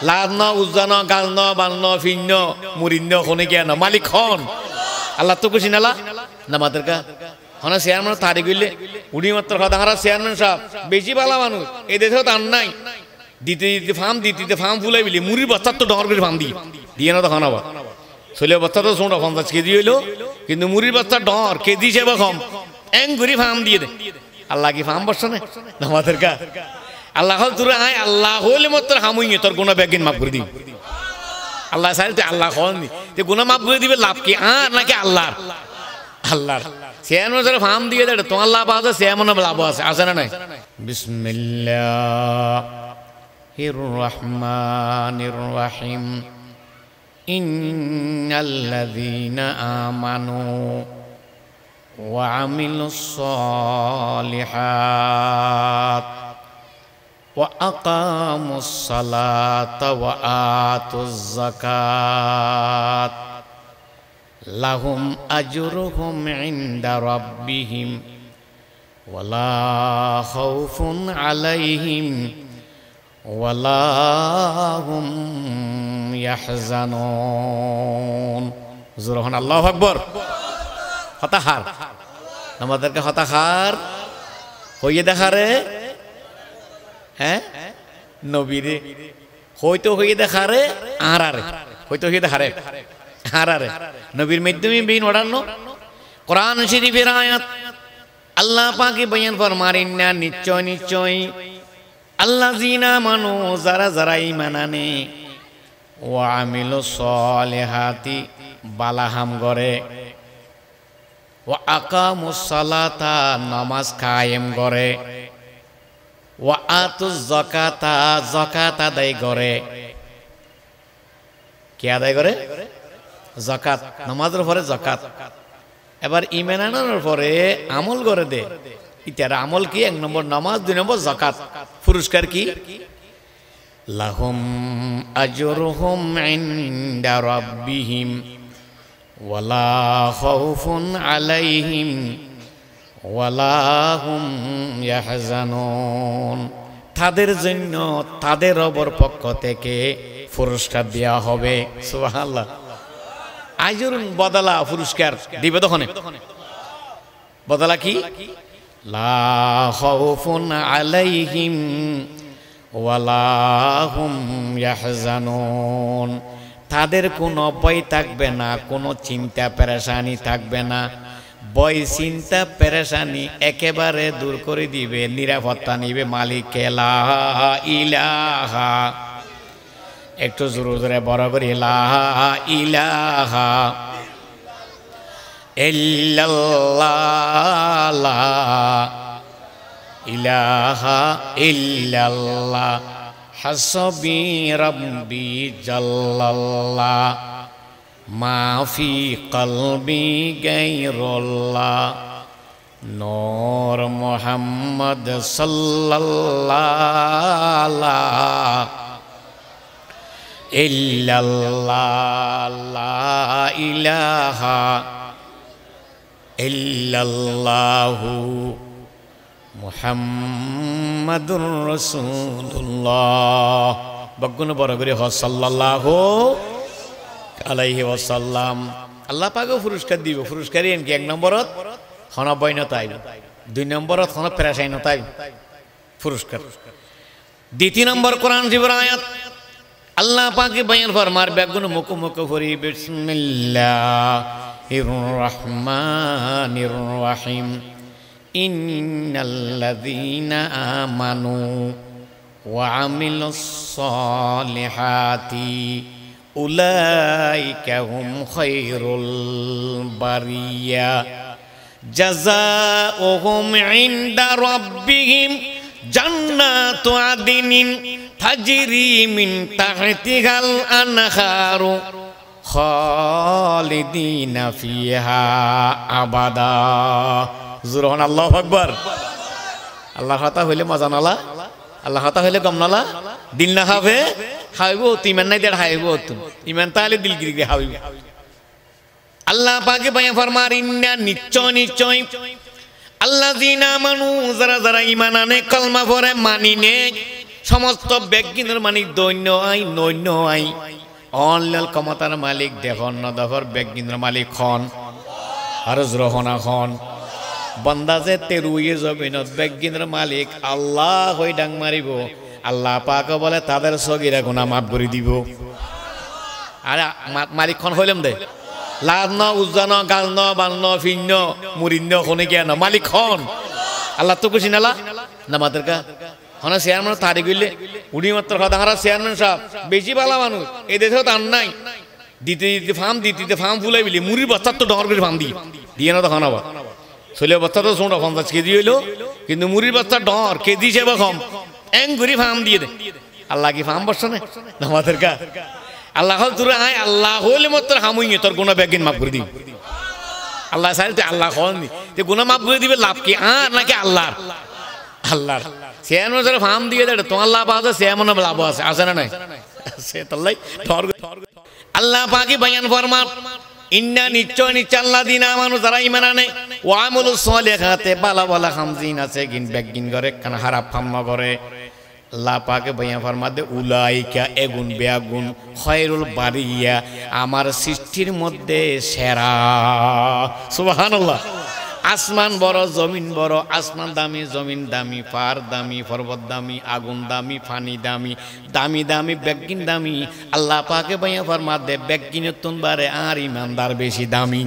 লাদ ন উজ্জা ন গাল ন বাল ন ফিন ন মুরিন ন খনে কে ন মালিক খন আল্লাহ তো খুশি নালা না মাদের কা হনা চেয়ারম্যান তারিখ গইলে উনি মাত্র কথা হারা চেয়ারম্যান সাহেব বেশি ভালো মানুষ এই দেশেও তার নাই দিতে ফার্ম ফুলাই বিলি মুড়ির বাচ্চার তো ডর করে ফার্ম দিয়ে না তখন আবার ছেলের বাচ্চা তো শোনো 50 কেজি হইলো কিন্তু মুড়ির বাচ্চার ডর কেজি হিসেবে কম এং করে ফার্ম দিয়ে দে আল্লাহ কি ফার্ম বসছে না আমাদের কা আল্লাহ তোর আয় আল্লাহ হইলে মাত্র হামুইয়ে তোর গুনাহ বেগিন মাফ করে দিই আল্লাহ সাইতে আল্লাহ হননি তে গুনাহ মাফ করে দিবে লাভ কি আর নাকি আল্লাহর চেয়ারম্যান সাহেব ফার্ম দিয়ে দেয় তোমার লাভ আছে চেয়ারম্যানের লাভ আছে না নাই বিসমিল্লাহির রহমানির রহিম ইন্নাল্লাযীনা আমানু ওয়া আমিলুস সালিহাত ওয়া আকামুস সালাতা ওয়া আতুজ যাকাত লাহুম আজরুহুম ইনদা রাব্বিহিম ওয়ালা খাউফুন আলাইহিম ওয়ালা হুম ইয়াহজানুন জোরহান আল্লাহু আকবার হতাহার আমাদেরকে হতাহার হইয়ে দেখারে হ্যাঁ নবীরে হয়তো হইয়ে দেখারে আরারে হয়তো হইয়ে দেখারে হারারে নবীর মাধ্যমে বিন ওড়ানো কোরআন শরীফের আয়াত আল্লাহ পাকে বয়ান ফরমারেন না নিশ্চয় আল্লাযীনা আমানু যারা ঈমান আনে ওয়া আমিলুস সালিহাতি বালাহাম করে ওয়া আকামুস সালাতা নামাজ কায়েম করে ওয়া আতুজ যাকাতা যাকাত আদায় করে কি আদায় করে যাকাত নামাজের পরে যাকাত এবার ঈমান আনার পরে আমল করে দে ইতার আমল কি এক নম্বর নামাজ দুই নম্বর যাকাত পুরস্কার কি লাহুম আজরুহুম ইনদা রাব্বিহিম ওয়ালা খাউফুন আলাইহিম ওয়ালা হুম ইয়াহজানুন তাদের জন্য তাদের রবের পক্ষ থেকে পুরস্কার দেওয়া হবে সুবহানাল্লাহ আজর বদলা পুরস্কার দিবে তখন বদলা কি লা খাউফুন আলাইহিম ওয়ালা হুম ইয়াহজানুন তাদের কোনো ভয় থাকবে না কোনো চিন্তা পেরেশানি থাকবে না ভয় চিন্তা পেরেশানি একেবারে দূর করে দিবে নিরাপত্তা নিবে মালিক লা ইলাহা একটু জোরে জোরে বড় করে লা ইলাহা ইল্লাল্লাহ লা ইলাহা ইল্লাল্লাহ হাসবি রাব্বি জাল্লাল্লাহ মা ফি কলবি গায়রুল্লাহ নূর মুহাম্মদ সাল্লাল্লাহ ইল্লাল্লাহ লা ইলাহা ইল্লাল্লাহু মুহাম্মাদুর রাসূলুল্লাহ বগুন বড় করে সাল্লাল্লাহু আলাইহি ওয়াসাল্লাম আল্লাহ পাকে পুরস্কার দিব পুরস্কার এন কি এক নম্বরত হন বৈনতাই দুই নম্বরত হন পেরাশাইনতাই পুরস্কার দ্বিতীয় নম্বর কোরআন শরীফের আয়াত আল্লাহ পাকে বয়ান ফরমার বেগুন মুখ মুখ করি বিসমিল্লাহির রহমানির রহিম ইন্নাল্লাযীনা আমানু ওয়া আমিলুস সালিহাতি উলাইকা হুম খায়রুল বারিয়া জাযাউহুম ইনদা রাব্বিহিম জান্নাতু আদনিন তাজরি মিন তাহতিহাল আনহারু খালিদিনা ফিহা আবাদা জুরহান আল্লাহু আকবার আল্লাহ কথা হইলে মজা নালা আল্লাহ কথা হইলে গম নালা দিল না হবে হাইব ইমান নাই দেড় হাইব ইমান তাহলে দিল গিরি হাইব আল্লাহ পাকে বয়ান ফরমার ইন্না নিশ্চয় আল্লাযীনা আমানু যারা ঈমান আনে কলমা পড়ে মানি নে সমস্ত বেগিনের মালিক দৈন্য আই নৈন্য আই অনলাল ক্ষমতার মালিক দেখন না দফর বেগিনের মালিক খন আর রহনা খন বন্দা যে তেরুয়ে জমিনত বেগিনের মালিক আল্লাহ হই ডাং মারিব আল্লাহ পাক বলে তাদের সগীরা গুনাহ মাফ করে দিব আর মালিক খন হইলাম দে লাজ ন উজ্জা ন গাল ন বাল ন ফিন ন মুরিন ন কোনে কেন মালিক খন আল্লাহ তো খুশি নালা নামাদের কা হনা চেয়ারম্যান তারিখ হইলে উনি মাত্র দাঁড়া চেয়ারম্যান সাহেব বেশি ভালো মানুষ এই দেশেও তার নাই দিতে দিতে ফার্ম ফুলাই বিলি মুড়ির বস্তার তো ডর করে ফার্ম দিয়ে না তখন আবার ছেলে বস্তা তো শোনো 50 কেজি হইলো কিন্তু মুড়ির বস্তার ডর কেজি হিসেবে কম এং করে ফার্ম দিয়ে দে আল্লাহ কি ফার্ম বসছে না আমাদের কা আল্লাহ তোর আয় আল্লাহ হইলে মাত্র হামুইয়ে তোর গুনাহ বেগিন মাফ করে দিই আল্লাহ সাইতে আল্লাহ হননি তে গুনাহ মাফ করে দিবে লাভ কি আর নাকি আল্লাহর আল্লাহর চেয়ারম্যান সাহেব ফার্ম দিয়ে দেয় তোমার লাভ আছে চেয়ারম্যানের লাভ আছে আছে না নাই সে তাল্লাই আল্লাহ পাকি বয়ান ফরমান ইন্না নিশ্চয় আল্লাযিনা আমানু যারা ঈমান আনে ওয়া আমলুস সলিহাতে বালা বালা খামজিন আছে গিন বেগিন করে কান হারাপ ফাম ন করে আল্লাহ পাকে বয়ান ফরমাতে উলাইকা এগুন বেগুন খায়রুল বারিয়া আমার সৃষ্টির মধ্যে সেরা সুবহানাল্লাহ আসমান বড় জমিন বড় আসমান দামি জমিন দামি পার দামি পর্বত দামি আগুন দামি পানি দামি দামি দামি বেগিন দামি আল্লাহ পাকে বয়ান ফরমাতে বেগিনের তুনবারে আর ইমানদার বেশি দামি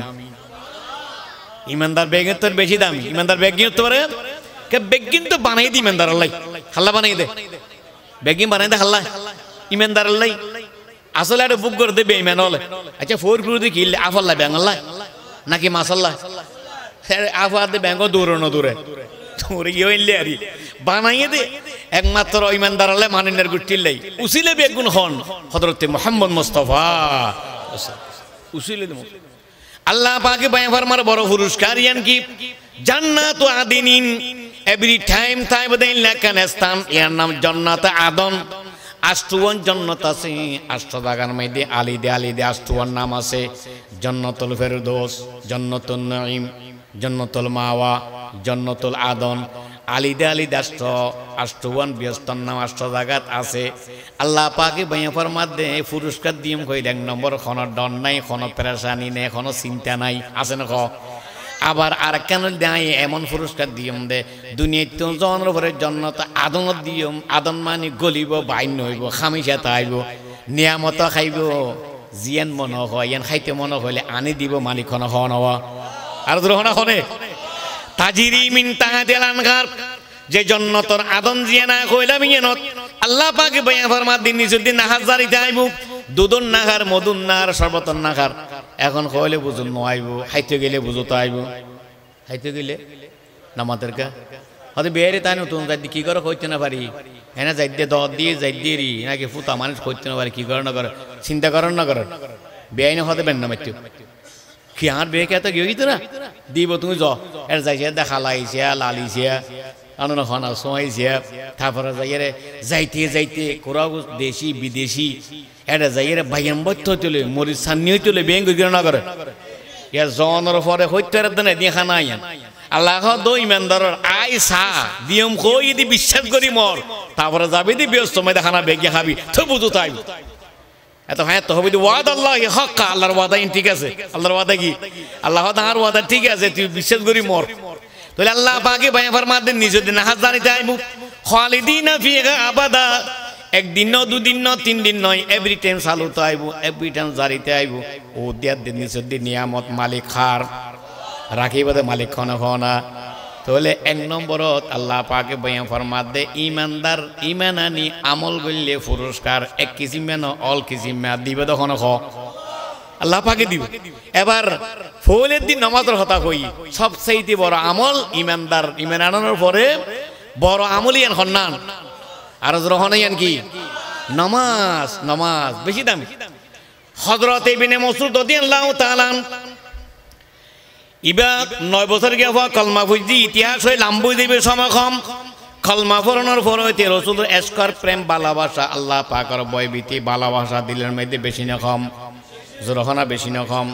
ইমানদার বেগের তোর বেশি দামি ইমানদার বেগিনের তোরে কে বেগিন তো বানাই দি ইমানদার আল্লাহ হাল্লা বানাই দে বেগিন বানাই দে হাল্লা ইমানদার আল্লাহ আসলে আর বুক করে দেবে ইমান হলে আচ্ছা ফোর করে দি কিলে আফাল্লাহ ব্যাঙ্গাল্লাহ নাকি মাসাল্লাহ আফাদে ব্যাঙ্গ দূরে ন দূরে দূরে গিয়ে আরি বানাইয়ে দে একমাত্র ইমানদার আল্লাহ মানিনের গুটির লাই উসিলে বেগুন হন হযরতে মুহাম্মদ মুস্তাফা উসিলে দে আল্লাহ পাকে বয়ান ফরমার বড় পুরস্কার ইয়ান কি জান্নাতু আদিনিন এভরি টাইম তাইবদাইন লাকান স্থান এর নাম জান্নাত আদন আষ্টুয়ান জান্নাত আছে আষ্ট বাগান মধ্যে আলিদে আষ্টুয়ান নাম আছে জান্নাতুল ফেরদৌস জান্নাতুন নাঈম জান্নাতুল মাওয়া জান্নাতুল আদন আলিদে আষ্টুয়ান ব্যস্তর নাম আষ্ট জায়গাত আছে আল্লাহ পাকে বয়ান ফরমাতে পুরস্কার দিম কই এক নম্বর কোনো ডর নাই কোনো পেরেশানি নাই কোনো চিন্তা নাই আছে না ক আবার আর কেন দেয় এমন পুরস্কার দিয়ম দে দুনিয়াতে তো জনের উপরে জান্নাত আদনত দিয়ম আদন মানে গলিব বাইন হইব খামিসা তাইব নিয়ামত খাইব জিয়ান মন হয় ইয়ান খাইতে মন হইলে আনি দিব মালিক খন হন হওয়া আর দ্রহনা হনে তাজিরি মিন তাহাতিল আনহার যে জান্নাতর আদন জিয়ানা কইলাম ইয়ানত আল্লাহ পাক বয়ান ফরমাত দিন নিসুদ্দিন নাহার জারিতে আইব দুদন নাহার মদুন নাহার সর্বতন নাহার এখন কইলে বুঝুন নআইব খাইতে গেলে বুঝো তো আইব খাইতে গেলে নামাতের কা হতে বেরে তাই নতুন যাই কি করে কইতে না পারি এনা যাই দিয়ে দদ দিয়ে যাই দিয়ে রি নাকি ফুতা মানুষ কইতে না পারি কি করে না করে চিন্তা করেন না করে বেআইন হতে বেন না মাইতে কি আর বে কে তো গই তো না দিব তুমি য এর যাইছে দেখা লাইছে লালিছে আনো না খানা সোয়াইছে তারপরে যাইতে কোরাও দেশি বিদেশি এটা যাইরে ভাইয়াম বত্ত চলে মরি সান্নি চলে বেঙ্গ গিরা না করে ইয়ার জনের পরে হইতার দেনে দেখা নাই আল্লাহ দো ইমানদার আই সা দিয়ম কই দি বিশ্বাস করি মর তারপরে যাবি দি ব্যস্ত সময় দেখানা বেগে খাবি তো বুঝো তাই এত হ্যাঁ তো হবে ওয়াদ আল্লাহ হক আল্লাহর ওয়াদা ঠিক আছে আল্লাহর ওয়াদা কি আল্লাহ তাআলার ওয়াদা ঠিক আছে তুই বিশ্বাস করি মর তাহলে আল্লাহ পাকে বয়ান ফরমাতেন নিজেদিন হাজারিতে আইব খালিদিনা ফিহা আবাদা একদিন ন দুদিন ন তিন দিন নয় এভরি টাইম চালুতে আইব এভরি টাইম জারিতে আইব ও দিয়ার দিন নিজেদিন নিয়ামত মালিক খার রাখিবাদে মালিক খানা খানা তাহলে এক নম্বরত আল্লাহ পাকে বয়ান ফরমাত দে ইমানদার ইমানানি আমল করলে পুরস্কার এক কিসিমেন অল কিসিমে দিবে তখন খ আল্লাহ পাকে দিব এবার ফলের দিন নামাজের কথা কই সবচেয়ে বড় আমল ইমানদার ইমান আনানোর পরে বড় আমলই এন হন্নান আর রহনাইয়ান কি নামাজ বেশি দামি হযরত ইবনে মাসউদ রাদিয়াল্লাহু তাআলা ইবা 9 বছর গিয়া কলমা বুঝি ইতিহাস হই লাম্বু দিবে সময় কম কলমা পড়ানোর পর হইতে রাসূলের এশকর প্রেম ভালোবাসা আল্লাহ পাকের ভয়ভীতি ভালোবাসা দিলের মধ্যে বেশি না কম জরহনা বেশি না কম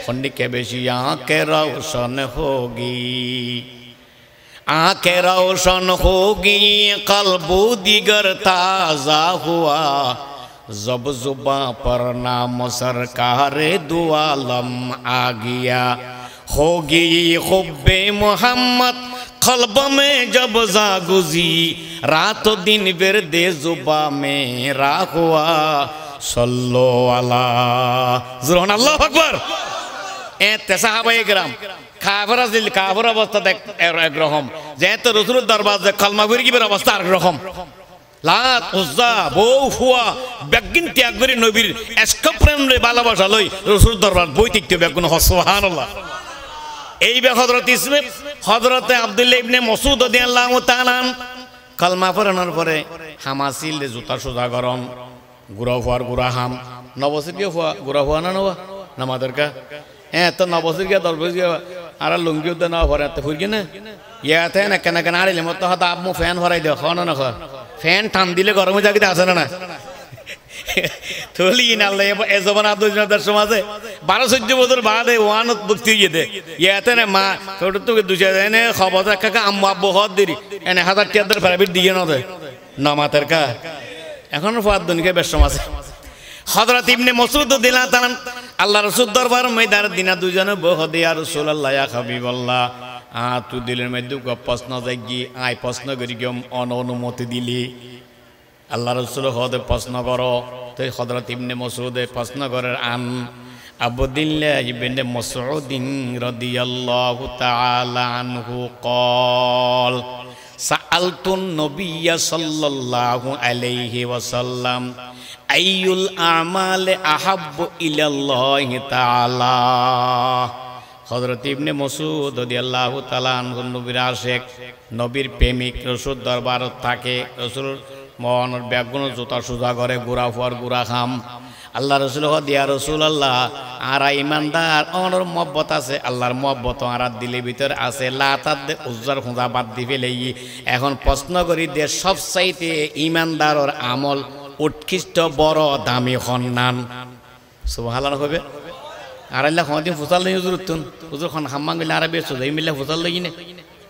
খন্ডিকে বেশি আঁকে রওশন হোগি आंखें रोशन होगी कल्बो दिगर ताजा हुआ जब जुबां पर नाम सरकार दो आलम आ गया होगी हुब्बे मोहम्मद कल्ब में जब जागुजी रात दिन बिरदे जुबा में राहुआ सल्लो अला जुरहन अल्लाहु अकबर एते साहाबाए किराम কাফের অবস্থা একরকম যেহেতু রসুলের দরবার যে কালমা করে কি অবস্থা একরকম লাত উজ্জা বউ ফুয়া বেগিন ত্যাগ করে নবীর এসক প্রেম রে ভালোবাসা লই রসুলের দরবার বই তিকতে বেগুন সুবহানাল্লাহ এই বে হযরত ইসমাইল হযরতে আব্দুল্লাহ ইবনে মাসউদ রাদিয়াল্লাহু তাআলা কালমা পড়ানোর পরে হামাসিল জুতা সোজা গরম গুরা ফুয়ার গুরা হাম নবসির কে ফুয়া গুরা ফুয়া না নবা নামাদেরকা তো নবসির কে দরবার আর লুঙ্গি উদ্দে না ভরে তো ফুরকি না ইয়াতে না কেন কেন আড়িলে মতো হয়তো আপনি ফ্যান ভরাই দেও খাওয়া না খাওয়া ফ্যান টান দিলে গরমে জাগিতে আসে না থলি নাল্লা এ জবান আব্দুল সমাজে 12-14 বছর বাদে ওয়ান বুঝতে গিয়ে ইয়াতে না মা ছোট তোকে দুশে এনে খবর কাকা আম্মু আব্বু হদ দিরি এনে 1000 টাকার প্রাইভেট দিয়ে না দে নামাতের কা এখন ফাদ দুনিকে বেশ সমাজে হযরত ইবনে মাসউদ রাদিয়াল্লাহু তাআলা আল্লাহ রাসূল দরবার ময়দানে দিনা দুজনে বহদে ইয়া রাসূলুল্লাহ ইয়া হাবিবাল্লাহ তু দিলের মধ্যে প্রশ্ন জাগি আই প্রশ্ন করি গম অনুমতি দিলি আল্লাহ রাসূল হদে প্রশ্ন করো তো হযরত ইবনে মাসউদ প্রশ্ন করে আন আবদুল্লাহ ইবনে মাসউদ রাদিয়াল্লাহু তাআলা আনহু قال সাআলতুন নবিয়্য সাল্লাল্লাহু আলাইহি ওয়াসাল্লাম আইয়ুল আমালে আহাব্বু ইলাল্লাহি তাআলা হযরত ইবনে মাসউদ রাদিয়াল্লাহু তাআলা আনহু নবীর আশিক নবীর প্রেমিক রাসূল দরবারত থাকে রাসূল মনের ব্যাগুন জুতা সুজা করে গুরা ফুয়ার গুরা খাম আল্লাহ রাসূল দিয়া রাসূলুল্লাহ আর ইমানদার অনর মহব্বত আছে আল্লাহর মহব্বত আর দিলের ভিতর আছে লাতাদ উজ্জার খুঁজা বাদ দি ফেলেই এখন প্রশ্ন করি দে সবচাইতে ইমানদারর আমল উৎকৃষ্ট বড় দামি সন্ধান সুবহানাল্লাহ হবে আর আল্লাহ কোনদিন ফুসাল লই হুজুর তুন হুজুর খন হাম্মাং গলে আরবে সদাই মিলে ফুসাল লই নে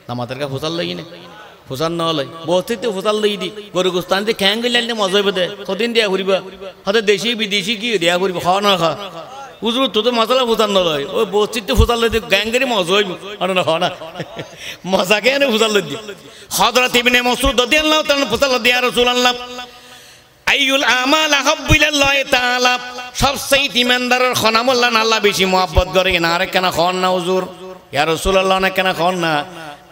নামাতের কা ফুসাল লই নে ফুসান ন লই বস্তিতে ফুসাল লই দি গরু গোস্তান দি খ্যাং গলে নে মজা হবে দে কদিন দিয়া ঘুরিবা হতে দেশি বিদেশি কি দিয়া ঘুরিবা খাওয়া না খা হুজুর তো মশলা ফুসান ন লই ওই বস্তিতে ফুসাল লই দি গ্যাঙ্গেরি মজা হইব আর না খাওয়া না মজা কে নে ফুসাল লই দি হযরত ইবনে মাসউদ রাদিয়াল্লাহু তাআলা ফুসাল দিয়া রাসূলুল্লাহ আইয়ুল আমাল আহাব্বু ইলাল্লাহি তাআলা সবচেয়ে ইমানদারের খনামুল্লাহ আল্লাহ বেশি মহব্বত করে না আরে কেন খন না হুজুর ইয়া রাসূলুল্লাহ না কেন খন না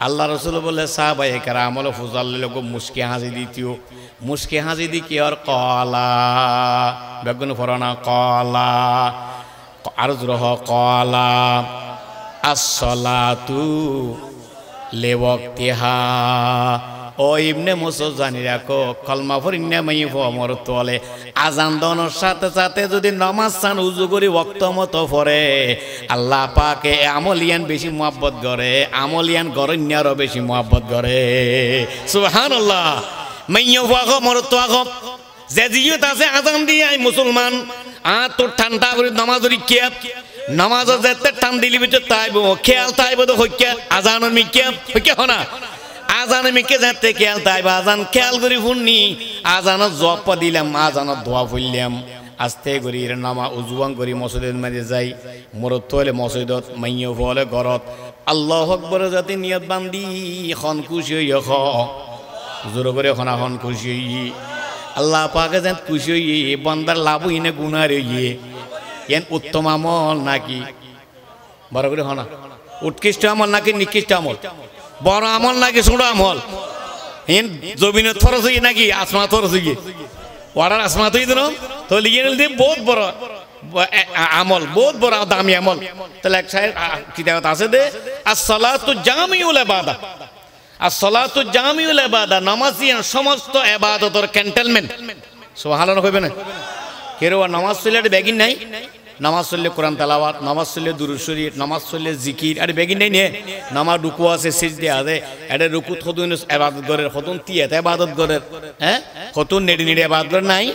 আল্লাহ রাসূল বলে সাহাবায়ে কেরাম আমল ফুজাল লোক মুস্কি হাসি দিতিও মুস্কি হাসি দি কি আর ক্বালা বেগুন ফরানা ক্বালা আরজরহ ক্বালা as-salatu liwaqtiha ও ইবনে মাসউদ জানি রাখো কলমা পড়িনা মাই ফমর তোলে আজান দনোর সাথে সাথে যদি নামাজ চান উযু করে ওয়াক্ত মতো পড়ে আল্লাহ পাকে আমলিয়ান বেশি মহব্বত করে আমলিয়ান গরন্যারও বেশি মহব্বত করে সুবহানাল্লাহ মাইয়ো ওয়াগো মরতো আগো যে জিয়ত আছে আজান দিয়ে আই মুসলমান তোর ঠান্ডা করে নামাজ রিকিয়া নামাজ যেতে টান দিলি বিতে তাইবো খেয়াল তাইবো তো হইকে আজানের মিকিয়া হইকে হনা আজান মিকে যাতে খেয়াল তাইবা আজান খেয়াল করি ফুননি আজানত জপ দিলাম আজানত দোয়া ফুললাম আস্তে করি নামা উজুয়ান করি মসজিদের মাঝে যাই মরত তোলে মসজিদত মাইয়ো ফলে ঘরত আল্লাহু আকবার যাতে নিয়ত বান্ধি খন খুশি হইয়া খ জোর করে খনা খন খুশি হই আল্লাহ পাকে যেন খুশি হই বান্দার লাভ হইনে গুনাহ রইয়ে এন উত্তম আমল নাকি বড় করে হনা উৎকৃষ্ট আমল নাকি নিকৃষ্ট আমল বড় আমল নাকি ছোট আমল এন জমিনে থরস হই নাকি আসমান থরস হই ওয়াটার আসমান হই দিন তো লিয়ে নিলে বহুত বড় আমল বহুত বড় দামি আমল তাহলে এক সাহেব কিতাবত আছে দে as-salatu জামিউল ইবাদা as-salatu জামিউল ইবাদা নামাজিয়ান সমস্ত ইবাদতের ক্যান্টনমেন্ট সুবহানাল্লাহ কইবে না কেরো নামাজ পড়লে বেগিন নাই নামাজ পড়লে কোরআন তেলাওয়াত নামাজ পড়লে দুরূদ শরীফ নামাজ পড়লে জিকির আর বেগিন নাই নে নামাজ রুকু আছে সিজদা আছে এটা রুকু খতুন ইবাদত করে খতুন তিয়াত ইবাদত করে হ্যাঁ খতুন নেড়ি নেড়ি ইবাদত করে নাই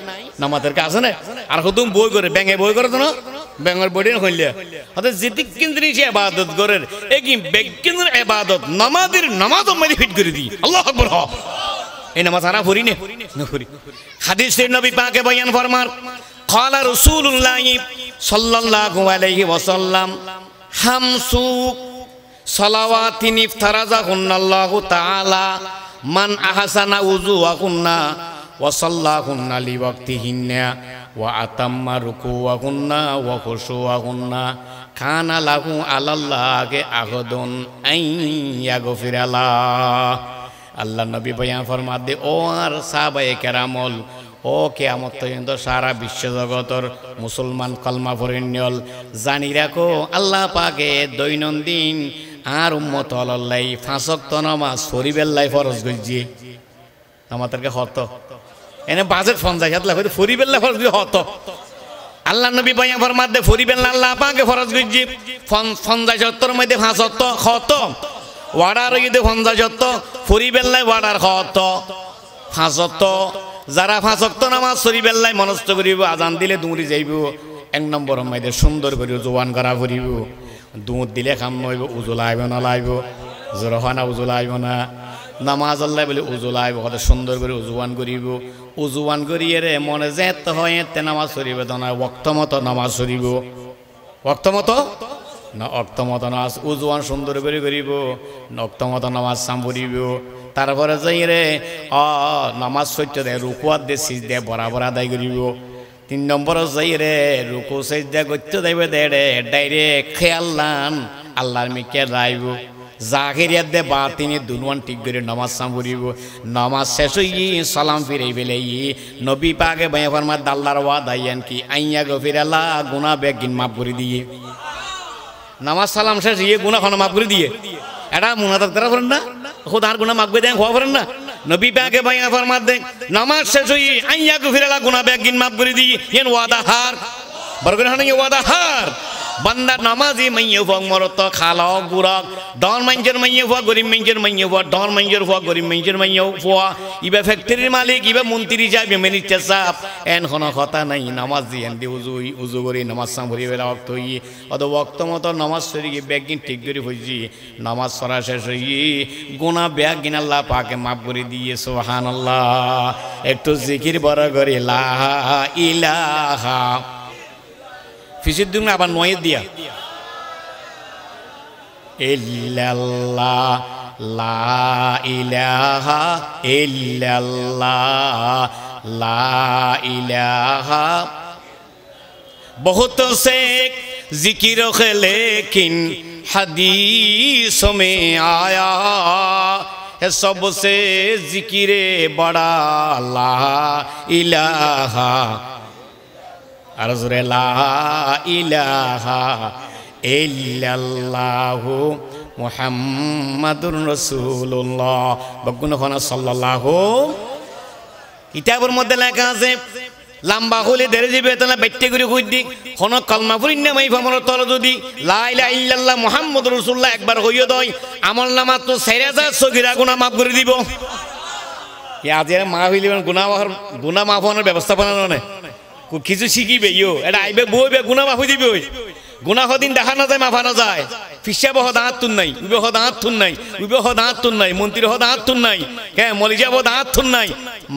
নামাজের কাছে না আর খতুন বই করে ব্যাঙে বই করে তো না বেঙ্গল বডিন হইলে অর্থাৎ যেদিকিন জিনিস ইবাদত করেন এই বেগিনের ইবাদত নামাজের নামাজও মেরে ফিট করে দিই আল্লাহু আকবার এই নামাজ আরা পড়ি না পড়ি হাদিসে নবী পাকে বয়ান ফরমান قال رسول الله صلى الله عليه وسلم হামসু সালাওয়াতিন ইফতারাজাহুন্না আল্লাহু তাআলা মান আহসানা উযুহুন্না ওয়া সাল্লাহুন্না লিওয়াক্তিহিন্না ওয়া আতাম্মা রুকুহুন্না ওয়া খুশুহুন্না কানা লাহু আলাল্লাহি আহদুন আন ইয়াগফিরা লাহ আল্লাহ নবী বয়ান ফরমাতে ও আর সাহাবায়ে কেরামল ও কিয়ামত পর্যন্ত সারা বিশ্ব জগতর মুসলমান কলমা পড়েনল জানি রাখো আল্লাহ পাকে দৈনন্দিন আর উম্মত আল্লাহ পাঁচ ওয়াক্ত নামাজ পড়িবেলাই ফরজ কইজি আমাদেরকে হত এনে বাজেট ফঞ্জাই হাতলা কই পড়িবেলাই ফরজ হত আল্লাহ নবী বয়ান ফরমাতে পড়িবেল আল্লাহ পাকে ফরজ কইজি ফঞ্জাই 70 মধ্যে পাঁচ ওয়াক্ত হত ওয়াডার ইদে ফঞ্জাই 70 পড়িবেলাই ওয়াডার হত পাঁচ ওয়াক্ত যারা পাঁচ ওয়াক্ত নামাজ পড়িবেলাই মনস্থ করিব আজান দিলে দৌড়ি যাইব এক নম্বর মাইদে সুন্দর করে জোয়ান করা করিব দুধ দিলে খাম নইব উজু লাইব না লাইব জোরখানা উজু লাইব না নামাজ আল্লাহ বলে উজু লাইব কত সুন্দর করে উজুয়ান করিব উজুয়ান করিয়ে রে মনে যেত হয় এতে নামাজ পড়িবে তো না ওয়াক্ত মতো নামাজ পড়িব ওয়াক্ত মতো না ওয়াক্ত মতো নামাজ উজুয়ান সুন্দর করে করিব ওয়াক্ত মতো নামাজ সাম পড়িব তারপরে যাই রে নামাজ সত্য দেয় রুকুয়াত দে সিজ দে বরাবর আদায় করিব 3 নম্বর যাই রে রুকু সিজদা করতে দেবে দে রে ডাইরেক্ট খেয়াল্লান আল্লাহর মিকে যাইব জাহিরিয়াত দে বাতিনি দুনওয়ান ঠিক করে নামাজ সাম পড়িব নামাজ শেষ হই সালাম ফিরাই বেলাই নবী পাকে বয়ান ফরমাত আল্লাহর ওয়াদা ইয়ান কি আইয়া গফিরাল্লাহ গুনাহ বেগিন মাফ করে দিয়ে নামাজ সালাম শেষ ইয়ে গুনাহ খানা মাফ করে দিয়ে এটা মুনাজাত করা করেন না খোদার গুনাহ মাফ করে দেন খোয়া করেন না নবী পাকে বয়ান ফরমাত দেন নামাজ শেষ হই আইয়া গফিরাল্লাহ গুনাহ বেগিন মাফ করে দিয়ে ইয়েন ওয়াদা হার বরগন হানে ওয়াদা হার বান্দা নামাজি মাইয়ে ফুয়া মরত খালাও গুড়াক ডন মাঞ্জের মাইয়ে ফুয়া গরিব মাঞ্জের মাইয়ে ফুয়া ডন মাঞ্জের ফুয়া গরিব মাঞ্জের মাইয়ে ফুয়া ইবা ফ্যাক্টরির মালিক ইবা মন্ত্রী যাবে মিনিস্টার সাহেব এন কোনো কথা নাই নামাজ দিয়ে এন দিয়ে উজু করি নামাজ সাম ভরি বেলা ওয়াক্ত হই অত ওয়াক্ত মতো নামাজ সরি ব্যাগিন ঠিক করে হইছি নামাজ সরা শেষ হই গুনাহ ব্যাগিন আল্লাহ পাকে মাফ করে দিয়ে সুবহানাল্লাহ একটু জিকির বড় করে লা ইলাহা ফিসির দিন আবার নয় দিয়া ইল্লাল্লাহ লা ইলাহা ইল্লাল্লাহ লা ইলাহা बहुत से जिक्र है लेकिन हदीस में आया है सबसे जिक्र बड़ा ला इलाहा আরজুরে লা ইলাহা ইল্লাল্লাহু মুহাম্মাদুর রাসূলুল্লাহ বগুন খানা সাল্লাল্লাহু কিতাবের মধ্যে লেখা আছে লম্বা হলে দেরে যাবে তাহলে বাইতে করে কই দি কোন কালমা পড়িন না মাই ফামর তল যদি লা ইলাহা ইল্লাল্লাহ মুহাম্মাদুর রাসূলুল্লাহ একবার কইও দই আমল নামা তো 4000 সগীরা গুনাহ maaf করে দিব কি আজের মাহফিল গুনাহ maaf হওয়ার ব্যবস্থাপনা নয় কিছু শিখিবে ইও এটা আইবে বইবে গুনাহ মাফ হয়ে দিবে ওই গুনাহ দিন দেখা না যায় মাফা না যায় ফিসা বহ দাঁত তুন নাই উবে হ দাঁত তুন নাই উবে হ দাঁত তুন নাই মন্ত্রী হ দাঁত তুন নাই কে মলিজা হ দাঁত তুন নাই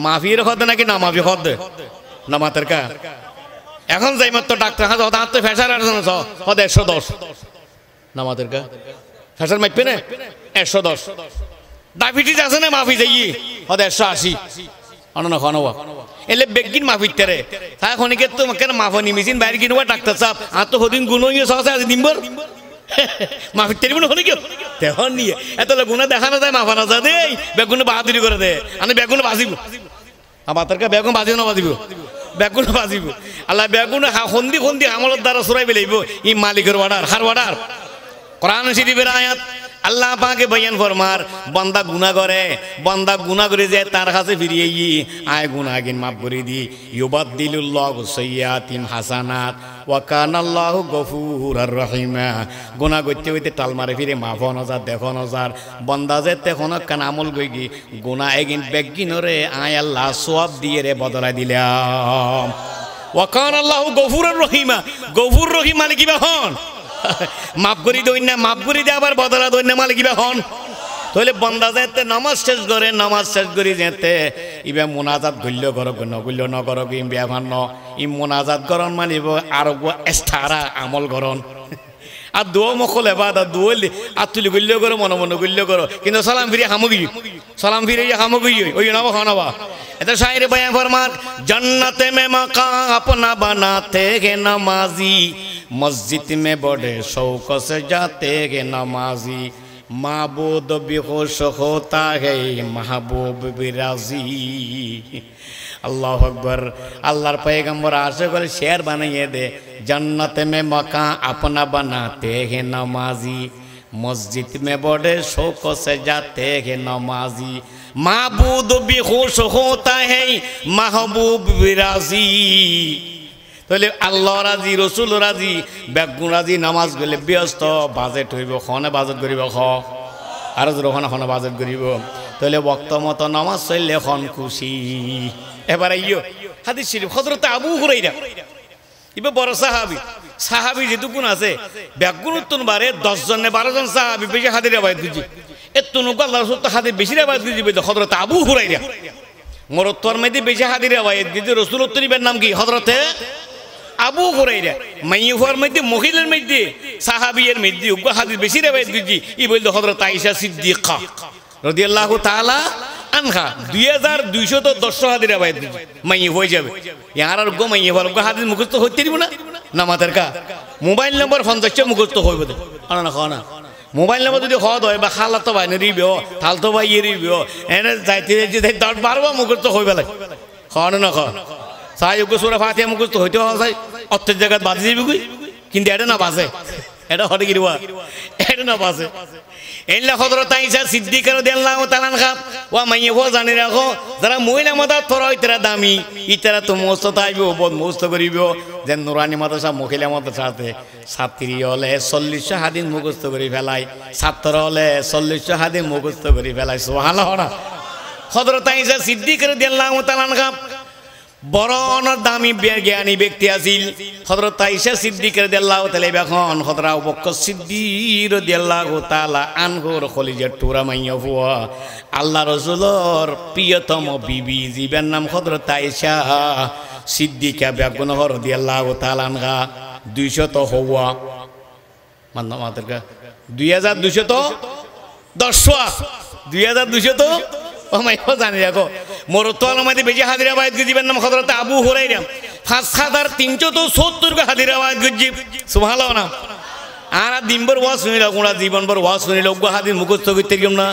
মাফির হদ নাকি না মাফি হদ না মাতের কা এখন যাই মাত্র ডাক্তার হাত দাঁত তো ফেসার আর হদ 110 না মাতের কা ফেসার মাইপে না 110 ডায়াবেটিস আছে না মাফি যাই হদ 180 অননা খানওয়া এলে বেগিন মাফিতে তাই খনিকে তো কেন মাফনি মেশিন বাইরে কিনবা ডাক্তার সাহেব আর তো হদিন গুণ হয়ে সহজে আছে দিনভর মাফিতে মনে হলে কেউ তেহন নিয়ে এত গুণা দেখা না যায় মাফা না যায় দেই বেগুনে বাহাদুরি করে দে আমি বেগুনে বাজিব আমার তারকা বেগুন বাজিব না বাজিব বেগুনে বাজিব আল্লাহ বেগুনে খন্দি খন্দি আমলের দ্বারা সরাই বেলাইব ই মালিকের অর্ডার হার অর্ডার কোরআন শরীফের আয়াত আল্লাহ পাকে বয়ান ফরমার বান্দা গুনাহ করে যায় তার কাছে ফিরিয়ে আয় গুনাহ গিন মাফ করে দি ইউবাদদিলুল্লাহু সাইয়্যাতিন হাসানাত ওয়া কানাল্লাহু গফুরুর রহিমা গুনাহ করতে হইতে টাল মারে ফিরে মাফ নজার দেখো নজার বান্দা যে তখন কান আমল গই গুনাহ এগিন বেগিনরে আয় আল্লাহ সওয়াব দিয়ে রে বদলাই দিলাম ওয়াকান আল্লাহু গফুরুর রহিমা, গফুর রহিম মানে কিবা হন মাফ করি দইন না, মাফ করি দে আবার বদলা দইন না মানে কিবা হন। তাহলে বন্দা যেতে নামাজ শেষ করে, নামাজ শেষ করি যেতে ইবা মোনাজাত গল্য করক নগল্য নকরক ইম ব্যাভান ই মোনাজাত করন মানিব আর এস্তারা আমল করন আর দোয়া মকল এবার আর দোয়ালি আর তুলি গল্য করো মনে মনে গল্য করো, কিন্তু সালাম ফিরে হামগি, সালাম ফিরে হামগি ওই নবা খানাবা। এটা শায়রে বয়ান ফরমান, জন্নতে মে মাকা আপনা বানাতে হে নামাজি, মসজিদ মে বড়ে শৌক সে যাতে হে নামাজি, মাবুদ বেখুশ হোতা হে মাহবুব বিরাজি। আল্লাহু আকবার। আল্লাহর পয়গম্বর আসে করে শের বানিয়ে দে, जन्नत में मकान अपना बनाते हैं नमाजी, मस्जिद में बड़े शौक से जाते हैं नमाजी, माबूद भी खुश होता है महबूब भी राजी। তাহলে আল্লাহ রাজি, রসুল রাজি, বেগুন রাজি, নামাজ গেলে ব্যস্ত বাজেট হইব, খনে বাজেট করিব, আর যখন খনে বাজেট করিব, তাহলে বক্ত মতো নামাজ চললে খন খুশি। এবারে ইয়ো হাদিস শরীফ হযরত আবু হুরায়রা ইবে বড় সাহাবী, সাহাবী যেটুকুন আছে বেগুন উত্তন বারে 10 জন 12 জন সাহাবী বেশি হাদিস রিওয়ায়াত দিজি, এতনু আল্লাহ রাসূল তো হাদিস বেশি রিওয়ায়াত দিজি বলে হযরত আবু হুরায়রা মরত্বর মধ্যে বেশি হাদিস রিওয়ায়াত দিজি। রাসূল উত্তরিবের নাম কি? হযরতে আবু হুরায়রা। মাইয়ুফার মধ্যে মহিলার মধ্যে সাহাবীর মধ্যে উগ্র হাদিস বেশি রিওয়ায়াত দিজি ই বলল হযরত আয়েশা সিদ্দিকা রাদিয়াল্লাহু তাআলা আনহা। 2210 হাদিস রিওয়ায়াত দিজি মাইয়ুফ হয়ে যাবে ইয়ার আর গো মাইয়ুফার গো হাদিস মুখস্থ হইতে দিব না না মাতার কা মোবাইল নম্বর 50 মুখস্থ হইব দে আর না খানা মোবাইল নম্বর যদি হদ হয় বা খালাতো ভাই নিরিব থালতো ভাই এরিব এনে যাইতে যাইতে 10-12 মুখস্থ হইবে লাগে খানা না খা সাইয়ুক সূরা ফাতিহা মুখস্থ হইতে হয় অত্য জায়গা বাজে যাবে কই, কিন্তু এটা না বাজে, এটা হটে কি রিওয়া, এটা না বাজে। এল্লা হযরত আয়েশা সিদ্দিকা রাদিয়াল্লাহু তাআলা আনহা ওয়া মাইয়ুফ জানি রাখো, যারা মহিলা মাদা তোরা ইতরা দামি ইতরা তো মস্ত তাইবো বহুত মস্ত করিব, যে নুরানি মাদ্রাসা মহিলা মাদ্রাসাতে ছাত্রী হলে 40 হাদিস মুখস্থ করে ফেলায়, ছাত্র হলে 40 হাদিস মুখস্থ করে ফেলায়। সুবহানাল্লাহ। হযরত আয়েশা সিদ্দিকা রাদিয়াল্লাহু তাআলা আনহা বড় দামি জ্ঞানী ব্যক্তি আছিল। হযরত আয়েশা সিদ্দিকা রাদিয়াল্লাহু তাআলা এখন হযরত আবু বকর সিদ্দিক রাদিয়াল্লাহু তাআলা আনহুর খলিজার টুরা মাইয়া ফুয়া আল্লাহ রাসূলের প্রিয়তম বিবি, জিবের নাম হযরত আয়েশা সিদ্দিকা বেগম রাদিয়াল্লাহু তাআলা আনহা। 200 হওয়া মান্না মাতরকা 2210 ও মাইয়া জানি রাখো মরতোয়াল মধ্যে বেশি হাদিস রিওয়ায়াত দিবেন নাম হযরত আবু হুরায়রা 5370 হাদিস রিওয়ায়াত গজি। সুবহানাল্লাহ না। আর দিনভর ওয়াজ শুনিল কোনা জীবনভর ওয়াজ শুনিল গো হাদিস মুখস্থ করতে গিম না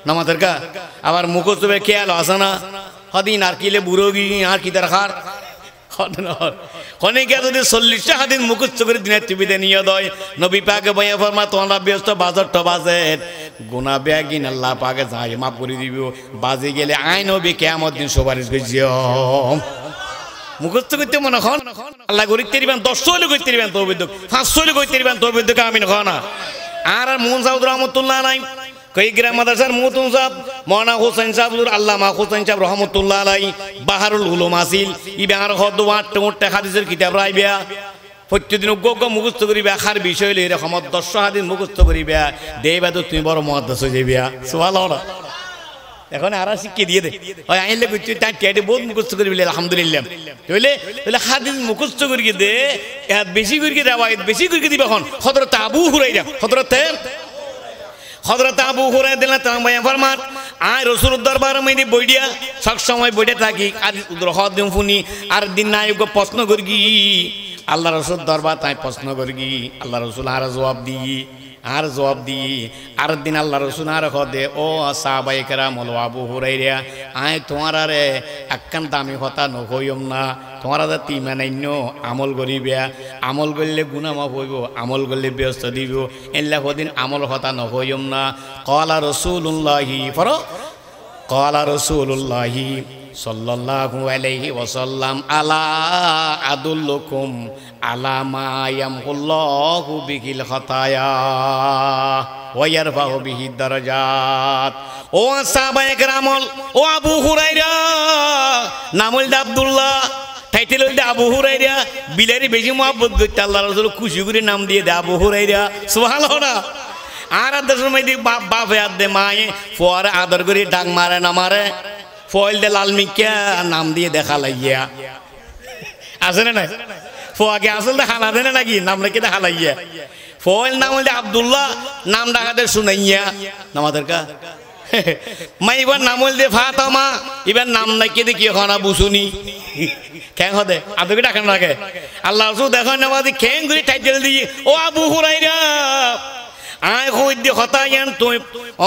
নামাজের কা আবার মুখস্থ বে খেয়াল আসে না হদিন আর কিলে বুড়োগি আর কি দরকার অনেকে যদি 40 হাদিস মুখস্থ করে দিনের টিভিতে নিয়ে দেয়, নবী পাকে বয়া ফরমা তোমরা ব্যস্ত বাজার তো বাজেট গুনা বেগিন আল্লাহ পাকে যাই মাফ করে দিব, বাজে গেলে আইন হবে কিয়ামত দিন সুপারিশ করিও। মুখস্থ করতে মনে হন আল্লাহ গরিতে দিবেন 10 হলে করতে দিবেন তৌহিদ 500 হলে করতে দিবেন তৌহিদ আমিন খানা। আর মন সাউদ রহমাতুল্লাহ আলাইহি কই গ্রাম মাদ্রাসার মুতুন সাহেব মাওলানা হোসেন সাহেব আল্লামা হোসেন সাহেব রহমাতুল্লাহ আলাইহি বাহারুল উলুম আসিল ইবার হদ ওয়াট হাদিসের কিতাব রাইবা প্রত্যেকদিন উগ্গ মুখস্থ করিবা, আখার বিষয় লই এরকম 10 হাদিস মুখস্থ করিবা, দেবা তো তুমি বড় মুহাদ্দিস হয়ে যাইবা। সুবহানাল্লাহ। এখন আর শিখে দিয়ে দে ওই আইলে কইতে তা টেডে বহুত মুখস্থ করিবি আলহামদুলিল্লাহ। তাহলে হাদিস মুখস্থ করিয়ে দে বেশি করিয়ে রিওয়ায়াত বেশি করিয়ে দিবা। এখন হযরত আবু হুরায়রা হযরত আবু হুরায়রা দিলা তাম বয়ান ফরমান আয় রাসূলুর দরবারে মইদি বইডিয়া সব সময় বইডে থাকি আর রহত দিম ফুনি আর দিন নাই গো প্রশ্ন করগি আল্লাহ রাসূল দরবার তাই প্রশ্ন করগি আল্লাহ রাসূল আর জবাব দি আর দিন আল্লাহ রাসূল আর কদে ও সাহাবায়ে কেরাম ও আবু হুরায়রা আয় তোমার রে একখান দামি কথা নকইম না, তোমারা যাতে ইমানান্য আমল করিবা, আমল করলে গুনাহ মাফ হইব, আমল করলে ব্যস্ত দিব, এল্লা কদিন আমল কথা নকইম না। ক্বালা রাসূলুল্লাহি ক্বালা রাসূলুল্লাহি সাল্লাল্লাহু আলাইহি ওয়াসাল্লাম আলা আদুল্লুকুম আলা মা ইয়ামহুল্লাহু বিহিল খাতায়া ওয়া ইয়ারফাউ বিহি দারাজাত। ও সাহাবায়ে কেরাম ও আবু হুরায়রা নামুল আব্দুল্লাহ টাইটেল হইলে আবু হুরাইরা বিলারি বেশি মহব্বত করতে আল্লাহ রাসূল খুশি করে নাম দিয়ে দে আবু হুরাইরা সুবহানাল্লাহ আর দেশের মধ্যে বাপ বাপ হাত দে মায়ে পরে আদর করে ডাক মারে না মারে ফয়েল দে লাল মিকা নাম দিয়ে দেখা লাগিয়া আছে না নাই ফোয়াকে আসলে হালা দেনে নাকি নাম রেখে দেখা লাগিয়া ফয়েল নাম হইলে আব্দুল্লাহ নাম ডাকাতে শুনাইয়া নামাদের কা মাই এবার নাম হইলে ফাতামা এবার নাম নাকি দেখি এখন বুঝুনি কেন হদে আদকে ডাকেন রাখে আল্লাহ রাসূল দেখো নামাজি কেন করে টাইটেল দিয়ে ও আবু হুরাইরা আয় কই দি হতায়ান তুই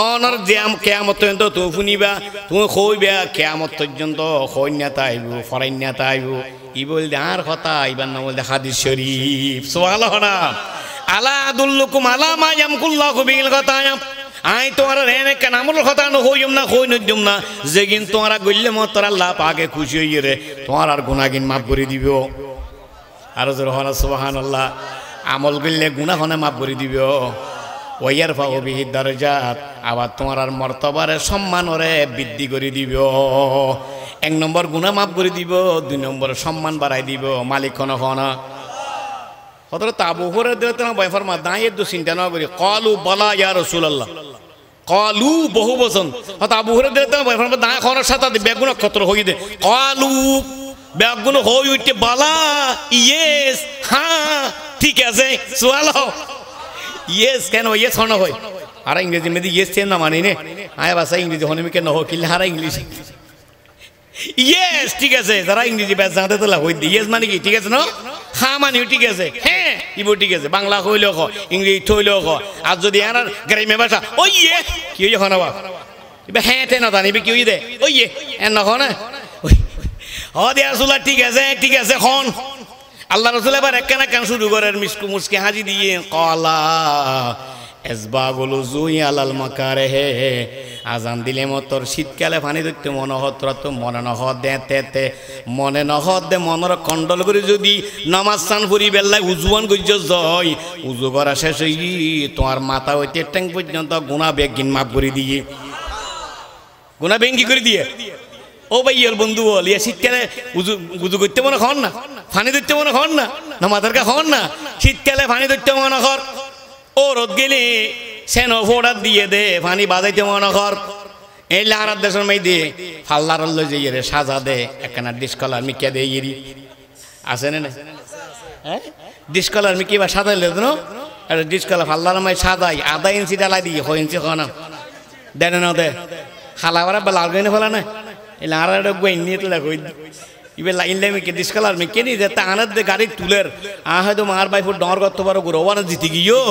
অনর জাম কিয়ামত পর্যন্ত তুই শুনিবা তুই কইবা কিয়ামত পর্যন্ত কইনা তাইবো ফরাইনা তাইবো ই বলদে আর কথা ইবার নাম বলদে হাদিস শরীফ সুবহানাল্লাহ আলা আদুল্লুকুম আলা মা ইয়ামকুল্লাহু বিল গতায়া আই তোমরা রেনে কেন আমল কথা ন হইম না কই নজম না যেগিন তোমরা গইলে মতর আল্লাহ পাকে খুশি হইয়ে রে তোমার আর গুনাহগিন মাফ করে দিবেও আর জোর হনা সুবহানাল্লাহ আমল গইলে গুনাহ হনে মাফ করে দিবেও ওয়ার ফাও বিহি দরজাত আবার তোমার আর মর্তবারে সম্মানরে বৃদ্ধি করে দিবেও এক নম্বর গুনাহ মাফ করে দিব দুই নম্বর সম্মান বাড়াই দিব মালিক কোন হনা হযরত আবু হুরায়রা রাদিয়াল্লাহু আনহু ফরমা দাঁয়ে দু চিন্তা না করি ক্বালু বালা ইয়া রাসূলুল্লাহ ক্বালু বহু বচন হযরত আবু হুরায়রা রাদিয়াল্লাহু আনহু ফরমা দাঁয়ে খনার সাথে বেগুনা কতর হই দে ক্বালু বেগুনা হই উঠতে বালা ইয়েস হ্যাঁ ঠিক আছে সুবহানাল্লাহ ইয়েস কেন ইয়েস হন হয় আর ইংরেজি মধ্যে ইয়েস চেন না মানি নে আয় ভাষা ইংরেজি হনে কেন হয় কিলে হারা ইংলিশ ইয়েস ঠিক আছে যারা ইংরেজি ব্যাস জানতে তো লাভ হই ইয়েস মানে কি ঠিক আছে না হ্যাঁ মানে ঠিক আছে হ্যাঁ ইবো ঠিক আছে বাংলা কইলেও ক ইংরেজি থইলেও ক আর যদি আর গ্রামে ভাষা ওই ইয়ে কি হই হনা বা ইবে হ্যাঁ তে না জানিবে কি হই দে ওই ইয়ে এন না হনা ও দে রাসূলুল্লাহ ঠিক আছে খন আল্লাহ রাসূল এবার একখানা কান শুরু করেন মিসকু মুসকে হাজি দিয়ে কলা এসবাগুল জুই আলাল মাকারে হে আজান দিলে মতর শীতকালে পানি ধরতে মনে হত তো মনে নহ দে মনে নহ দে মনের কন্ডল করে যদি নামাজ চান ফুরি বেলায় উজুয়ান গজ্জ জয় উজু করা শেষ হই তোমার মাথা হইতে ট্যাং পর্যন্ত গুনাহ বেগিন মাফ করে দিয়ে গুনাহ বেঙ্গি করে দিয়ে ও ভাই বন্ধু বল ইয়া শীতকালে উজু করতে মনে হন না পানি ধরতে মনে হন না না মাথার কা হন না শীতকালে পানি ধরতে মনে কর ও রোদ গেলে সেন ফোড়া দিয়ে দে পানি বাজাইতে মনে কর এই লাহার দেশের মাই দিয়ে ফাল্লার যে রে সাজা দে একখানা ডিসকলার মিকে দে ইরি আছে না হ্যাঁ ডিসকলার মিকি বা সাজাইলে তো ডিসকলার ফাল্লার মাই সাজাই আধা ইঞ্চি ডালাই দিয়ে 6 ইঞ্চি খানা দেন না দে খালা বারা বা লাল গইনে ফেলা না এই লাহার গই নিয়ে তো কই ইবে লাইন মিকে ডিসকলার মিকে নি যে তা আনার দে গাড়ি তুলের হয়তো মার বাইফুর ডর করতে পারো গো ওয়ানা জিতে গিয়েও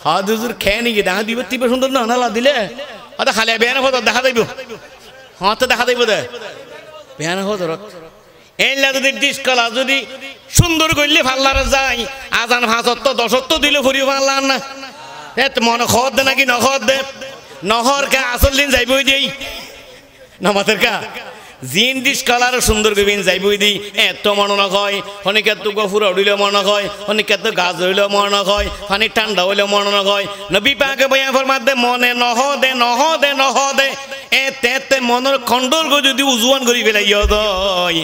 হাত হুজুর খেয়ে নি দেখা দিবে তিবে সুন্দর না নালা দিলে হয়তো খালি বেয়ানা হতো দেখা যাইব হ্যাঁ তো দেখা যাইব দে বেয়ানা হতো এইলা যদি ডিসকলা যদি সুন্দর করলে ফাল্লারে যাই আজান 5 তো 10 তো দিলে ফুরি ফাল্লার না এত মনে খদ দে নাকি নখদ দে নহর কা আসল দিন যাইবই দেই নামাজের কা জিন ডিসকলার সুন্দর কবিন যাইবই দিই এত মনে না হয় অনেকে তো গফুর উড়িলে মনে হয় অনেকে তো গাছ হইলেও মনে হয় পানি ঠান্ডা হইলেও মনে না হয় নবী পাকে বয়া ফরমাতে মনে নহ দে এতে মনের খন্ডল যদি উজুয়ান করি ফেলাইয়া দয়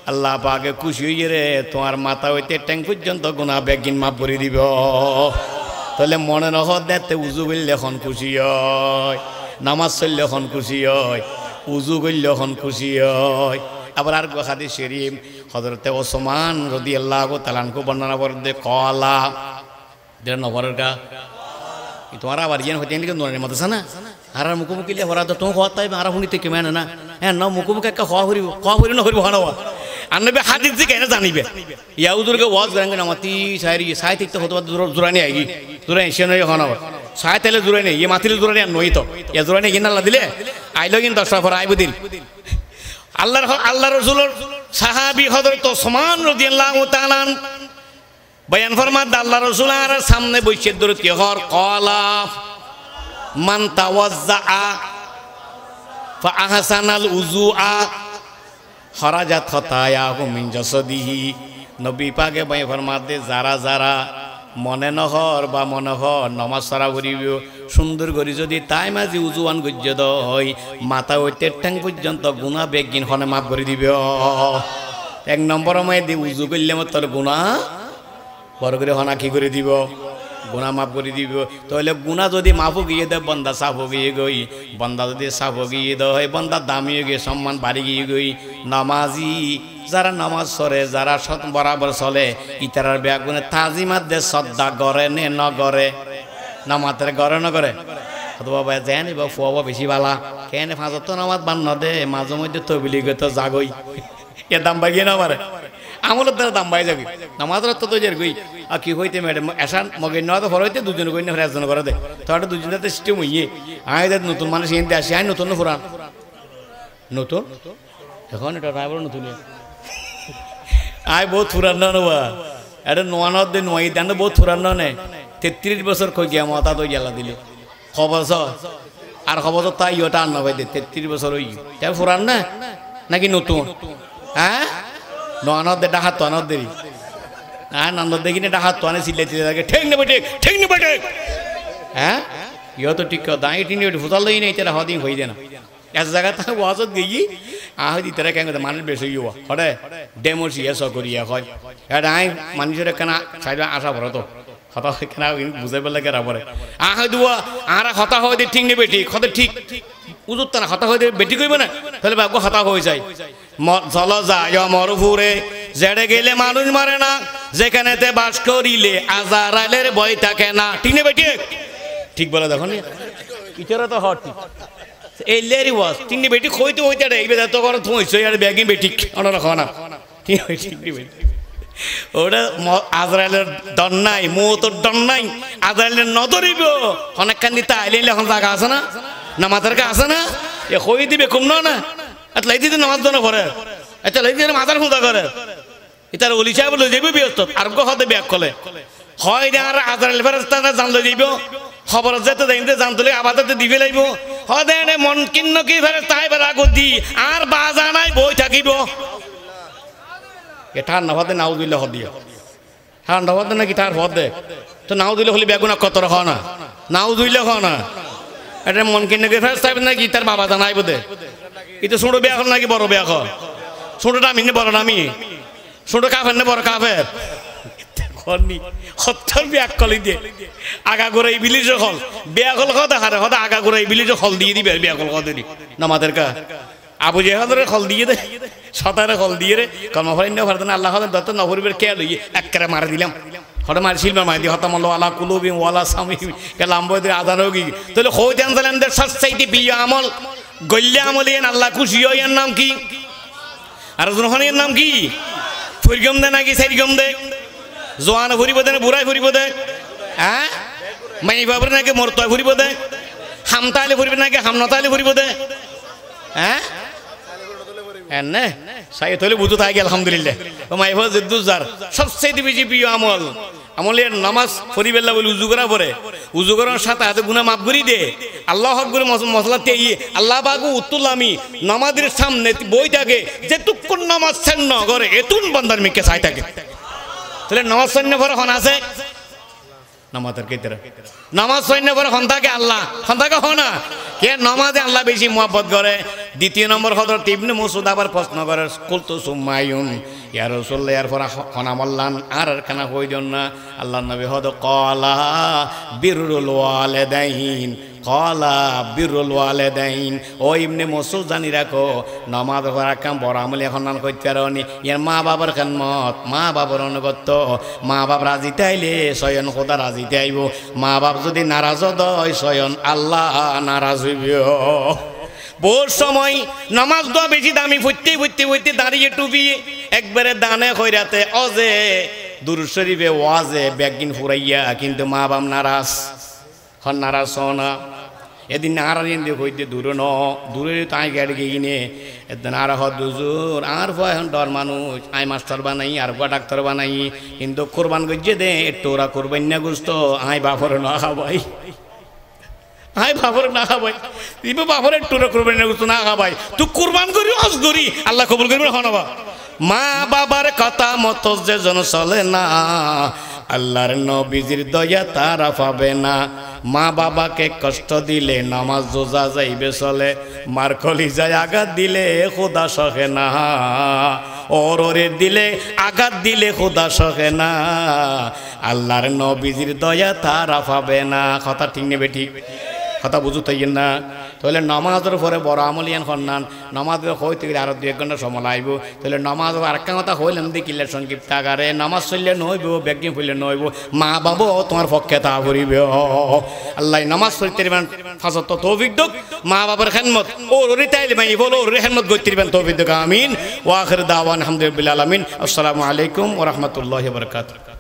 আল্লাহ পাকে খুশি হইয়ে রে তোমার মাথা হইতে ট্যাং পর্যন্ত গুনাহ বেগিন মাফ করে দিব তাহলে মনে নহ দে উজু করলে এখন খুশি হয় নামাজ চললে এখন খুশি হয় উজু করলে এখন খুশি হয় আবার আর হাদিস শরীফ হযরতে ওসমান রাদিয়াল্লাহু তাআলা আনহু বর্ণনা করতে কলা দেন নবরের কা তোমার আবার ইয়ান হতে নিকে নোনের মত সানা আর মুখোমুখি লে হরা তো তো হতাই আর হুনিতে কে মানে না হ্যাঁ না মুখোমুখি একটা হওয়া হইব না হইব হানাওয়া আনবে হাদিস যে কেন জানিবে ইয়াউদুরকে ওয়াজ করেন না মতি শায়রি সাহিত্য তো হতো জুরানি আইগি জুরানি সেনে হানাওয়া সাহিত্যলে জুরানি ইয়ে মাতিলে জুরানি আর নই তো ইয়া জুরানি কিনাল্লা দিলে আইলো কিন্তু 10 পর আইব দিন আল্লাহ রাসূলের সাহাবী হযরত ওসমান রাদিয়াল্লাহু তাআলা বয়ান ফরমাত আল্লাহ রাসূল আর সামনে বসে দরতি হর কলা মান তাওয়াজ্জা ফা আহসানাল উযুআ খরাজাত খতায়াহু মিন জাসাদিহি নবী পাকে বয়ান ফরমাত যারা মনে নহর বা মনে হর নমাজ সারা করিব সুন্দর করে যদি তাই মাঝে উজুয়ান গজ্য দই মাথা হইতে ঠ্যাং পর্যন্ত গুণা বেগিন হনে মাফ করে দিবে 1 নম্বর মাই দি উজু করলে মত তোর গুণা বড় করে হনা কি করে দিব গুণা মাফ করে দিব তাহলে গুণা যদি মাফ গিয়ে দেয় বন্দা সাফ গিয়ে গই বন্দা যদি সাফ গিয়ে দেয় বন্দা দামিয়ে গিয়ে সম্মান বাড়ি গিয়ে গই নামাজি যারা নামাজ সরে যারা সৎ বরাবর চলে ইতারার ব্যাগুনে তাজিমাত দে শ্রদ্ধা করে নে ন করে নামাতের করে ন করে অথবা জানি বা ফুয়াবা বেশি বালা কেন ফাঁসত নামাজ বান্ন দে মাঝে মধ্যে তবিলি গে তো জাগই এ দাম বাগিয়ে না পারে আমলের দ্বারা দাম বাই যাবি নামাজের তো তৈরি গই আর কি হইতে ম্যাডাম এসান মগে নেওয়া তো ফর হইতে দুজন কই না একজন করে দে তো একটা দুজনের সিস্টেম হইয়ে আয় নতুন মানুষ এনতে আসি আয় নতুন ফুরান নতুন এখন এটা রায় বড় নতুন আয় বহুত ফুরান না নেওয়া এটা নোয়ান দে নোয়াই দেন বহুত ফুরান নে 33 বছর কই গিয়া মাতা তো গেলা দিলে খবর আর খবর তো তাই ওটা আন্না ভাই দে 33 বছর হই তাই ফুরান না নাকি নতুন হ্যাঁ নোয়ান দে ডাহাত তো আনার দেরি হ্যাঁ নন্দ দেখিনি ডাহাত তো আনে সিলাইতে থাকে ঠিক নেবে হ্যাঁ ইয় তো ঠিক দাঁড়িয়ে টিনি ফুটাল দিই নেই তারা হদিন হয়ে যায় না এক জায়গায় তা ওয়াজত গিয়ে আহ দি তারা কেন মানুষ বেশি হওয়া হরে ডেমোস ইয়ে করিয়া হয় এটা আই মানুষের কেনা সাইড আসা ভরে তো হতা কেনা বুঝাই পেলে কেনা পরে আহ দুয়া আর হতা হয় দে ঠিক নেবে ঠিক হতে ঠিক উজুর না হতা হয়ে বেটি কইব না তাহলে ভাগ্য হতা হয়ে যায় চল যায় মরুভুরে জেড়ে গেলে মানুষ মারে না যেখানেতে বাস করিলে আজারালের ভয় থাকে না ঠিক নেবে ঠিক ঠিক বলে দেখো নি ইটারা তো হট ঠিক এলেরি ওয়াজ ঠিক নেবে ঠিক হইতে হইতে এইবে তো করে থইছ আর ব্যাগি বেটি অন রাখো না ঠিক নেবে ওটা আজরাইলের ডন নাই মৌতর ডন নাই আজরাইলের নদরিব অনেকখান দিতে আইলে এখন জায়গা আছে না নামাজের কা আছে না এ হই দিবে কম না আচ্ছা লাই দিতে নামাজ দন করে আচ্ছা লাই দিতে মাথার খুঁজা করে এটার ওলি সাহেব লই যাইব ব্যস্ত আর হতে ব্যাগ কলে হয় আর আজরাইল ফেরেশতারা জান লই যাইব খবর যেতে দেখতে জানতলে আবাদতে দিবে লাইব হদে মন কিন্ন কি ফেরেশতা আইবার আগত দি আর বাজা নাই বই থাকিব এ ঠান্ডা হতে নাও দিলে হদিয়া ঠান্ডা হতে নাকি তার হদে তো নাও দিলে হলি বেগুনা কত হ না নাও দিলে হ না এটা মন কিনে ফেরেশতা নাকি তার বাবা জানাই বোধে এটা ছোট বিয়া হল নাকি বড় বিয়া হল ছোটটা আমি বড় নামি ছোট কাফের না বড় কাফের হত্যার ব্যাগ কলি দিয়ে আগা গোড়াই বিলিজ হল বেয়া হল হতে হারে হতে আগা গোড়াই বিলিজ হল দিয়ে দিবে বেয়া হল হতে দি নামাদের কা আবু জেহাদের হল দিয়ে দে সতারে হল দিয়ে রে কর্মফলিন ভারত আল্লাহ হলে দত্ত নবরীবের কে লইয়ে একেবারে মারা দিলাম হঠাৎ মারি শিল্পের মারি দিয়ে হতাম আল্লাহ কুলুবি ওয়ালা সামি লাম্বদের আদান হোগি তাহলে হইতে আনসালামদের সবচাইতে প্রিয় আমল গল্লে আমল এন আল্লাহ খুশি হয় এর নাম কি আর জনহনের নাম কি ফরিগম দে নাকি সাইগম দে জোয়ান ফুরিব দে বুড়াই ফুরিব দে হ্যাঁ মাই বাবরে নাকি মরতয় ফুরিব দে হামতালে ফুরিব নাকি হামনতালে ফুরিব দে হ্যাঁ এনে সাই তলে বুঝু তাই গেল আলহামদুলিল্লাহ ও মাই বাবা জিদ্দুজার সবচেয়ে বেশি প্রিয় আমল আমলের নামাজ ফরিবেল্লা বলে উজু করা পরে উজু করার সাথে হাতে গুনাহ মাফ করে দে আল্লাহ আকবার মসলাতে আল্লাহ বাগু উত্তুলামি নামাজের সামনে বই থাকে যে তুকুন নামাজ ছান্ন করে এতুন বান্দার মিকে চাই থাকে তাহলে নামাজ সৈন্য পরে হন আছে নামাজের কেতরা নামাজ সৈন্য পরে হন থাকে আল্লাহ হন থাকে হনা কে নামাজে আল্লাহ বেশি মুহাব্বত করে দ্বিতীয় নম্বর হযরত ইবনে মাসউদ আবার প্রশ্ন করে কুলতু সুমাইয়ুন ইয়া রাসূলুল্লাহ এর পর হনা মাল্লান আর কানা হইজন না আল্লাহর নবী হদ ক্বালা বিরুল ওয়ালিদাইন ক্বালা বিরুল ওয়ালিদাইন ও ইবনে মাসউদ জানি রাখো নামাজ পড়া কাম বড় আমল এখন নাম কইতে পারোনি এর মা বাবার খেদমত মা বাবার অনুগত্য মা বাপ রাজি তাইলে স্বয়ং খোদা রাজি তাইব মা বাপ যদি নারাজ হয় স্বয়ং আল্লাহ নারাজ হইব বহুত সময় নামাজ দোয়া বেশি দামি ফুটতে দাঁড়িয়ে টুপি একবারে দানে খৈরাতে অজে দুরূদ শরীফে ওয়াজে ব্যাগিন ফুরাইয়া কিন্তু মা বাপ নারাজ হন নারাজ না এদিন নারাজ দিয়ে হইতে দূরে তাই গাড়ি গিয়ে এদিন আর দুজুর আর ভয় এখন ডর মানুষ আই মাস্টার বানাই আর ভয় ডাক্তার বানাই কিন্তু কোরবান গজ্জে দে একটু ওরা কোরবান না গুস্ত আই বাপর না খাবাই আই বাপর না খাবাই তুই বাপর একটু ওরা কোরবান না গুস্ত না খাবাই তুই কোরবান করি অজ করি আল্লাহ কবুল করবে হনবা মা বাবার কথা মতো যে জন চলে না আল্লাহর নবীজির দয়া তারা পাবে না মা বাবাকে কষ্ট দিলে নামাজ রোজা যাইবে চলে, মার কলিজায় আঘাত দিলে খোদা সহে না, ওরে দিলে আঘাত দিলে খোদা সহে না, আল্লাহর নবীজির দয়া তারা পাবে না। কথা ঠিক নেবে? ঠিক কথা বুঝু তাই না? তাহলে নামাজের পরে বড় আমলিয়ান সন্ধান নামাজের হইতে গেলে আরো 2-1 ঘন্টা সময় লাগব। তাহলে নামাজ আরেকটা কথা হইলাম দেখিলে সংক্ষিপ্ত আকারে নামাজ চললে নইব, ব্যাগি হইলে নইব, মা বাবা তোমার পক্ষে তা করিবে। আল্লাহ নামাজ পড়তে দিবেন ফাজত তৌফিক দক, মা বাবার খেদমত ওরে তাইলে মাই বলো ওরে খেদমত করতে দিবেন তৌফিক দক। আমিন ওয়া আখির দাওয়ানা আলহামদুলিল্লাহি রাব্বিল আলামিন। আসসালামু আলাইকুম ওয়া রাহমাতুল্লাহি ওয়া বারাকাতুহু।